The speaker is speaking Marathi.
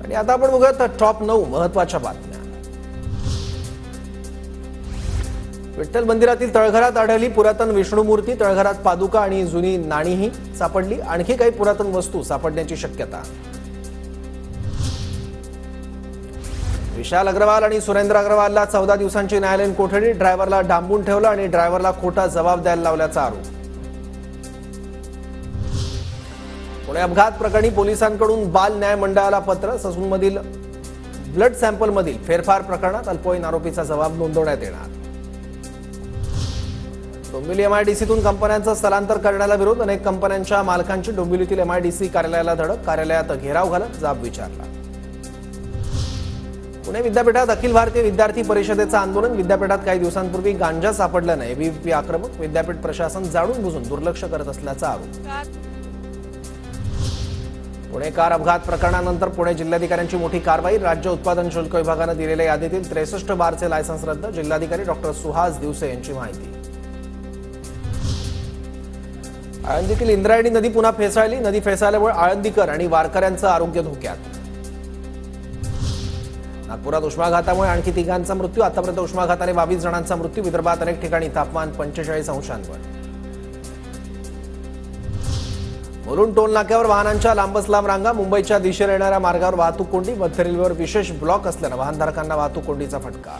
आणि आता आपण बघूयात टॉप 9 महत्त्वाच्या बातम्या। विठ्ठल मंदिरातील तळघरात आढळली पुरातन विष्णू मूर्ती। तळघरात पादुका आणि जुनी नाणीही सापडली। आणखी काही पुरातन वस्तू सापडण्याची शक्यता। विशाल अग्रवाल आणि सुरेंद्र अग्रवालला 14 दिवसांची न्यायालयीन कोठडी। ड्रायव्हरला डांबून ठेवलं आणि ड्रायव्हरला खोटा जबाब द्यायला लावल्याचा आरोप। पुणे अपघात प्रकरणी पोलिसांकडून बाल न्याय मंडळाला पत्र। ससूनमधील ब्लड सॅम्पलमधील फेरफार प्रकरणात अल्पवयीन आरोपीचा जबाब नोंदवण्यात येणार। डोंबिवली एमआयडीसीतून कंपन्यांचं स्थलांतर करण्याला विरोध। अनेक कंपन्यांच्या मालकांची डोंबिवलीतील एमआयडीसी कार्यालयाला धडक। कार्यालयात घेराव घालत जाब विचारला। पुणे विद्यापीठात अखिल भारतीय विद्यार्थी परिषदेचं आंदोलन। विद्यापीठात काही दिवसांपूर्वी गांजा सापडल्याने एबीव्हीपी आक्रमक। विद्यापीठ प्रशासन जाणून बुजून दुर्लक्ष करत असल्याचा आरोप। पुणे कार अपघात प्रकरणानंतर पुणे जिल्हाधिकाऱ्यांची मोठी कारवाई। राज्य उत्पादन शुल्क विभागानं दिलेल्या यादीतील 63 बारचे लायसन्स रद्द। जिल्हाधिकारी डॉक्टर सुहास दिवसे यांची माहिती। आळंदीतील इंद्रायणी नदी पुन्हा फेसाळली। नदी फेसाळल्यामुळे आळंदीकर आणि वारकऱ्यांचं आरोग्य धोक्यात। नागपुरात उष्माघातामुळे आणखी 3 मृत्यू। आतापर्यंत उष्माघाताने 22 जणांचा मृत्यू। विदर्भात अनेक ठिकाणी तापमान 45 अंशांवर। मुलुंड टोल नाक्यावर वाहनांच्या लांबच लांब रांगा। मुंबईच्या दिशेने येणाऱ्या मार्गावर वाहतूक कोंडी। मध्य रेल्वेवर विशेष ब्लॉक असल्यानं वाहनधारकांना वाहतूक कोंडीचा फटका।